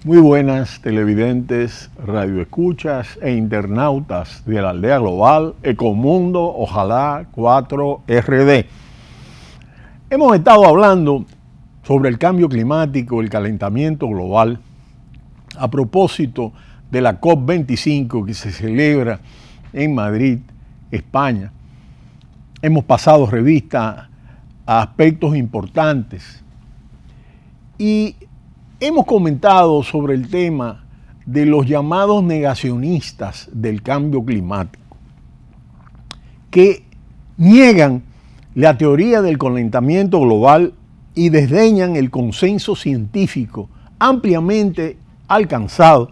Muy buenas televidentes, radioescuchas e internautas de la aldea global Ecomundo, ojalá 4RD. Hemos estado hablando sobre el cambio climático, el calentamiento global, a propósito de la COP25 que se celebra en Madrid, España. Hemos pasado revista a aspectos importantes y hemos comentado sobre el tema de los llamados negacionistas del cambio climático, que niegan la teoría del calentamiento global y desdeñan el consenso científico ampliamente alcanzado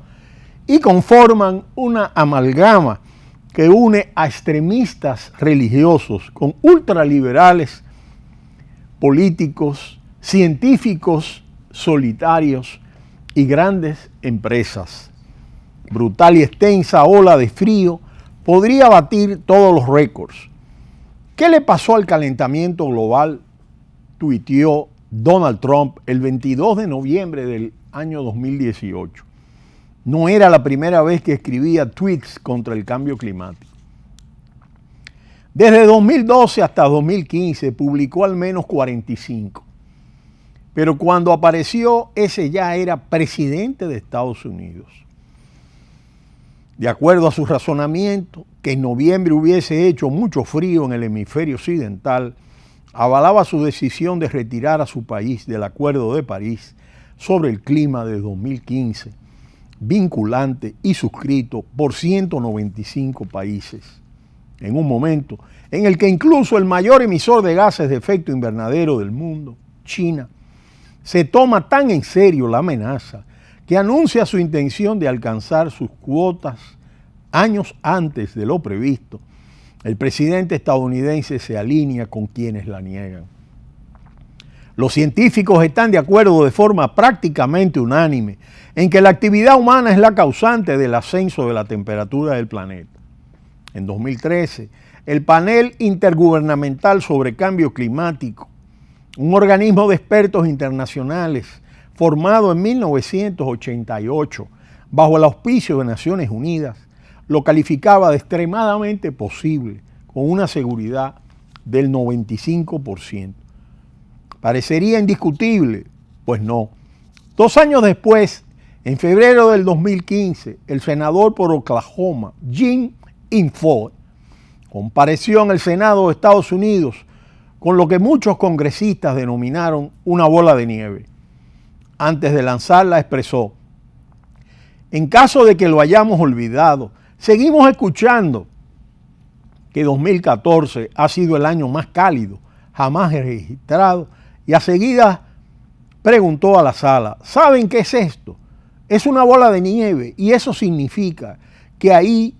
y conforman una amalgama que une a extremistas religiosos con ultraliberales, políticos, científicos, solitarios y grandes empresas. Brutal y extensa ola de frío podría batir todos los récords. ¿Qué le pasó al calentamiento global?, tuiteó Donald Trump el 22 de noviembre del año 2018. No era la primera vez que escribía tweets contra el cambio climático. Desde 2012 hasta 2015 publicó al menos 45. Pero cuando apareció, ese ya era presidente de Estados Unidos. De acuerdo a su razonamiento, que en noviembre hubiese hecho mucho frío en el hemisferio occidental, avalaba su decisión de retirar a su país del Acuerdo de París sobre el clima de 2015, vinculante y suscrito por 195 países, en un momento en el que incluso el mayor emisor de gases de efecto invernadero del mundo, China, se toma tan en serio la amenaza que anuncia su intención de alcanzar sus cuotas años antes de lo previsto. El presidente estadounidense se alinea con quienes la niegan. Los científicos están de acuerdo de forma prácticamente unánime en que la actividad humana es la causante del ascenso de la temperatura del planeta. En 2013, el Panel Intergubernamental sobre Cambio Climático, un organismo de expertos internacionales formado en 1988 bajo el auspicio de Naciones Unidas, lo calificaba de extremadamente posible, con una seguridad del 95%. ¿Parecería indiscutible? Pues no. 2 años después, en febrero del 2015, el senador por Oklahoma, Jim Inhofe, compareció en el Senado de Estados Unidos con lo que muchos congresistas denominaron una bola de nieve. Antes de lanzarla expresó: en caso de que lo hayamos olvidado, seguimos escuchando que 2014 ha sido el año más cálido jamás registrado, y a seguida preguntó a la sala: ¿saben qué es esto? Es una bola de nieve y eso significa que ahí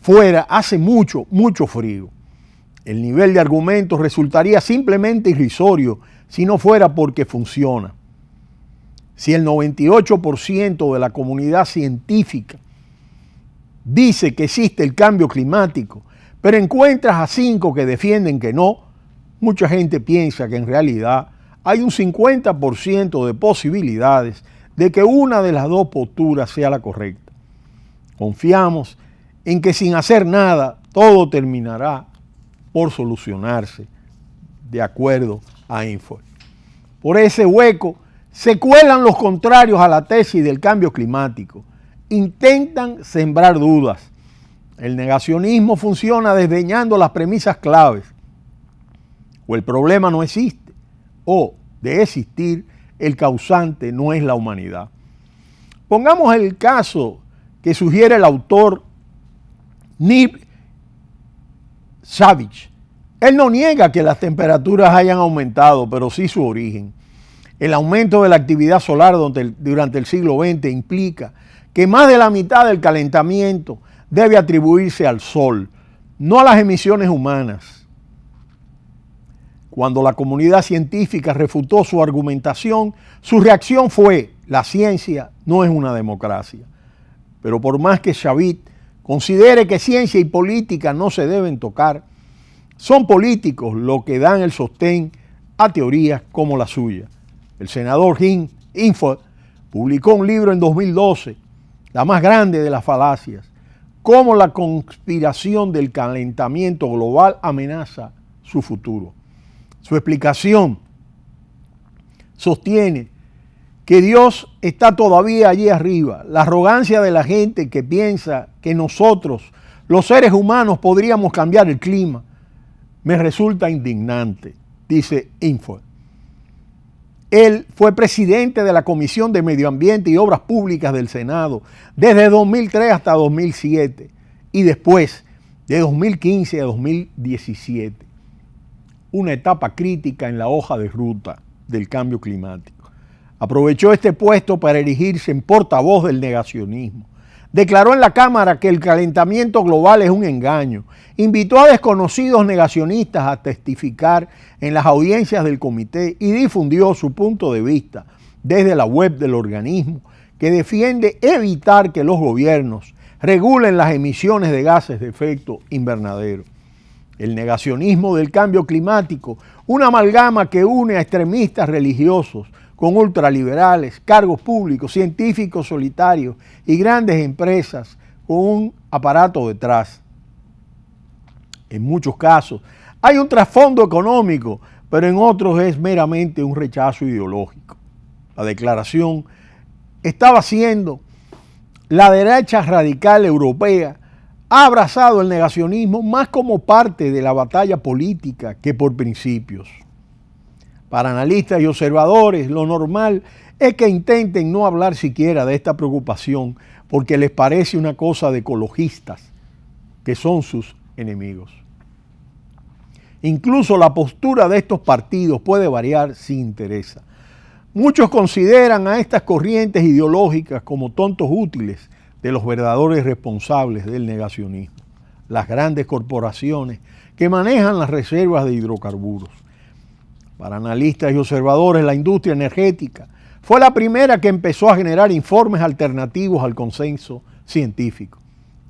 fuera hace mucho, mucho frío. El nivel de argumentos resultaría simplemente irrisorio si no fuera porque funciona. Si el 98% de la comunidad científica dice que existe el cambio climático, pero encuentras a 5 que defienden que no, mucha gente piensa que en realidad hay un 50% de posibilidades de que una de las dos posturas sea la correcta. Confiamos en que sin hacer nada todo terminará por solucionarse, de acuerdo a Inhofe. Por ese hueco se cuelan los contrarios a la tesis del cambio climático. Intentan sembrar dudas. El negacionismo funciona desdeñando las premisas claves. O el problema no existe, o, de existir, el causante no es la humanidad. Pongamos el caso que sugiere el autor Neil Savage. Él no niega que las temperaturas hayan aumentado, pero sí su origen. El aumento de la actividad solar durante el siglo XX implica que más de la mitad del calentamiento debe atribuirse al sol, no a las emisiones humanas. Cuando la comunidad científica refutó su argumentación, su reacción fue: la ciencia no es una democracia. Pero por más que Savage considere que ciencia y política no se deben tocar, son políticos los que dan el sostén a teorías como la suya. El senador Jim Inhofe publicó un libro en 2012, la más grande de las falacias, cómo la conspiración del calentamiento global amenaza su futuro. Su explicación sostiene que Dios está todavía allí arriba. La arrogancia de la gente que piensa que nosotros, los seres humanos, podríamos cambiar el clima, me resulta indignante, dice Info. Él fue presidente de la Comisión de Medio Ambiente y Obras Públicas del Senado desde 2003 hasta 2007 y después de 2015 a 2017. Una etapa crítica en la hoja de ruta del cambio climático. Aprovechó este puesto para erigirse en portavoz del negacionismo. Declaró en la Cámara que el calentamiento global es un engaño. Invitó a desconocidos negacionistas a testificar en las audiencias del comité y difundió su punto de vista desde la web del organismo, que defiende evitar que los gobiernos regulen las emisiones de gases de efecto invernadero. El negacionismo del cambio climático, una amalgama que une a extremistas religiosos con ultraliberales, cargos públicos, científicos solitarios y grandes empresas con un aparato detrás. En muchos casos hay un trasfondo económico, pero en otros es meramente un rechazo ideológico. La declaración estaba haciendo la derecha radical europea ha abrazado el negacionismo más como parte de la batalla política que por principios. Para analistas y observadores, lo normal es que intenten no hablar siquiera de esta preocupación porque les parece una cosa de ecologistas, que son sus enemigos. Incluso la postura de estos partidos puede variar si interesa. Muchos consideran a estas corrientes ideológicas como tontos útiles de los verdaderos responsables del negacionismo, las grandes corporaciones que manejan las reservas de hidrocarburos. Para analistas y observadores, la industria energética fue la primera que empezó a generar informes alternativos al consenso científico.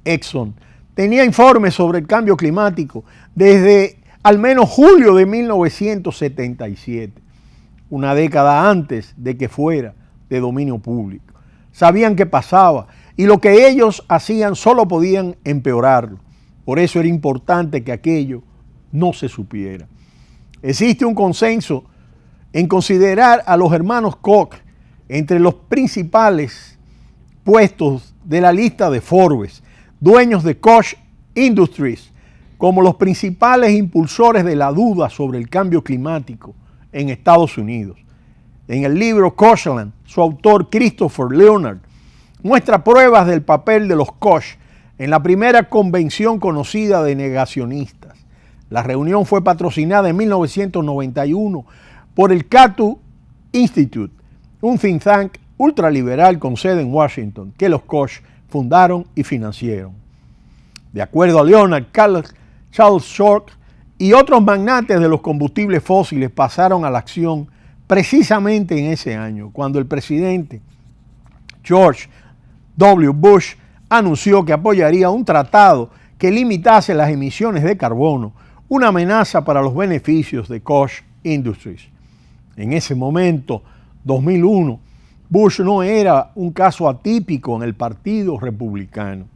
Exxon tenía informes sobre el cambio climático desde al menos julio de 1977, una década antes de que fuera de dominio público. Sabían qué pasaba y lo que ellos hacían solo podían empeorarlo. Por eso era importante que aquello no se supiera. Existe un consenso en considerar a los hermanos Koch entre los principales puestos de la lista de Forbes, dueños de Koch Industries, como los principales impulsores de la duda sobre el cambio climático en Estados Unidos. En el libro Kochland, su autor Christopher Leonard muestra pruebas del papel de los Koch en la primera convención conocida de negacionistas. La reunión fue patrocinada en 1991 por el Cato Institute, un think tank ultraliberal con sede en Washington, que los Koch fundaron y financiaron. De acuerdo a Leonard, Charles Short y otros magnates de los combustibles fósiles pasaron a la acción precisamente en ese año, cuando el presidente George W. Bush anunció que apoyaría un tratado que limitase las emisiones de carbono, una amenaza para los beneficios de Koch Industries. En ese momento, 2001, Bush no era un caso atípico en el Partido Republicano.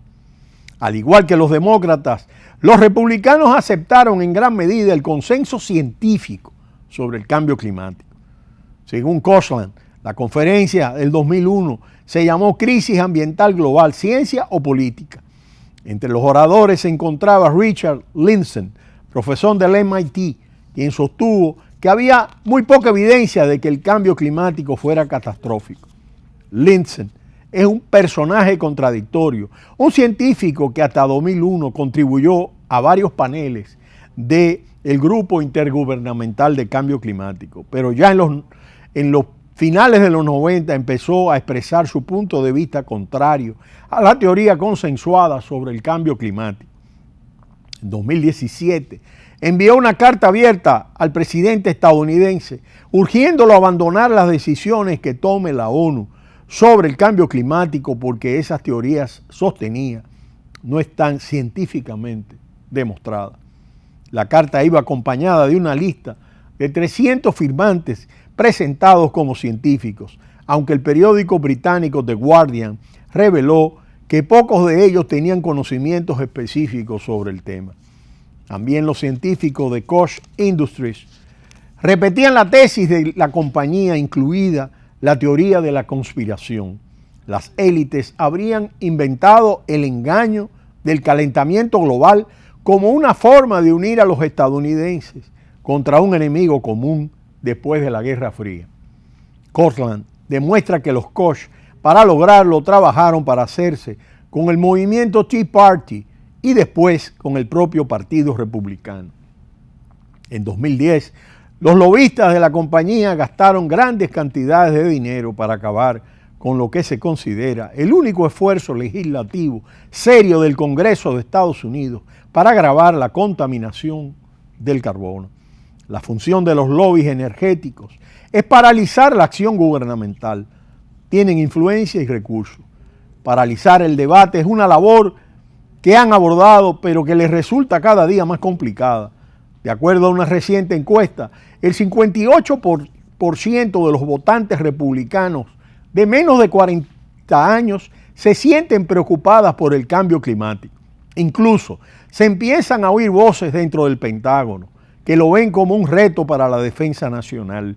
Al igual que los demócratas, los republicanos aceptaron en gran medida el consenso científico sobre el cambio climático. Según Kochland, la conferencia del 2001 se llamó Crisis Ambiental Global, Ciencia o Política. Entre los oradores se encontraba Richard Lindzen, profesor del MIT, quien sostuvo que había muy poca evidencia de que el cambio climático fuera catastrófico. Lindzen es un personaje contradictorio, un científico que hasta 2001 contribuyó a varios paneles del Grupo Intergubernamental de Cambio Climático, pero ya en los finales de los 90 empezó a expresar su punto de vista contrario a la teoría consensuada sobre el cambio climático. En 2017 envió una carta abierta al presidente estadounidense urgiéndolo a abandonar las decisiones que tome la ONU sobre el cambio climático porque esas teorías, sostenía, no están científicamente demostradas. La carta iba acompañada de una lista de 300 firmantes presentados como científicos, aunque el periódico británico The Guardian reveló que pocos de ellos tenían conocimientos específicos sobre el tema. También los científicos de Koch Industries repetían la tesis de la compañía, incluida la teoría de la conspiración. Las élites habrían inventado el engaño del calentamiento global como una forma de unir a los estadounidenses contra un enemigo común después de la Guerra Fría. Cortland demuestra que los Koch, para lograrlo, trabajaron para hacerse con el movimiento Tea Party y después con el propio Partido Republicano. En 2010, los lobistas de la compañía gastaron grandes cantidades de dinero para acabar con lo que se considera el único esfuerzo legislativo serio del Congreso de Estados Unidos para agravar la contaminación del carbono. La función de los lobbies energéticos es paralizar la acción gubernamental. Tienen influencia y recursos. Paralizar el debate es una labor que han abordado, pero que les resulta cada día más complicada. De acuerdo a una reciente encuesta, el 58% de los votantes republicanos de menos de 40 años se sienten preocupadas por el cambio climático. Incluso se empiezan a oír voces dentro del Pentágono que lo ven como un reto para la defensa nacional.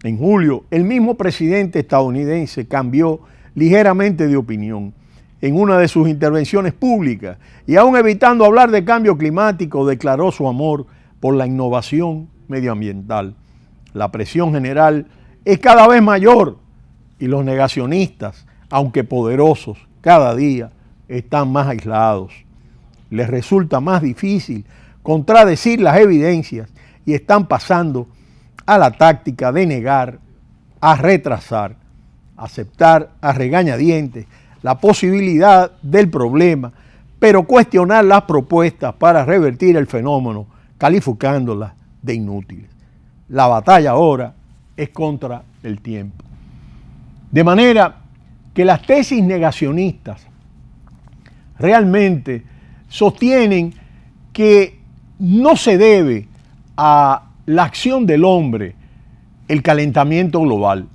En julio, el mismo presidente estadounidense cambió ligeramente de opinión en una de sus intervenciones públicas y aún evitando hablar de cambio climático, declaró su amor por la innovación medioambiental. La presión general es cada vez mayor y los negacionistas, aunque poderosos, cada día están más aislados. Les resulta más difícil contradecir las evidencias y están pasando a la táctica de negar, a retrasar, aceptar a regañadientes la posibilidad del problema, pero cuestionar las propuestas para revertir el fenómeno, calificándolas de inútiles. La batalla ahora es contra el tiempo. De manera que las tesis negacionistas realmente sostienen que no se debe a la acción del hombre el calentamiento global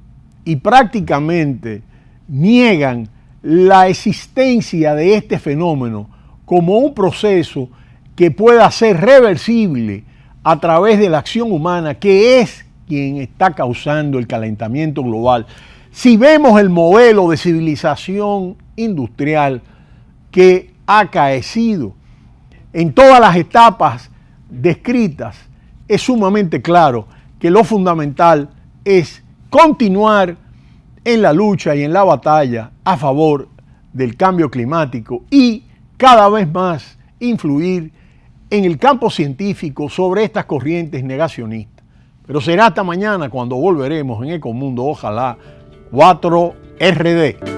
y prácticamente niegan la existencia de este fenómeno como un proceso que pueda ser reversible a través de la acción humana, que es quien está causando el calentamiento global. Si vemos el modelo de civilización industrial que ha acaecido en todas las etapas descritas, es sumamente claro que lo fundamental es continuar en la lucha y en la batalla a favor del cambio climático y cada vez más influir en el campo científico sobre estas corrientes negacionistas. Pero será hasta mañana cuando volveremos en Ecomundo, ojalá, 4RD.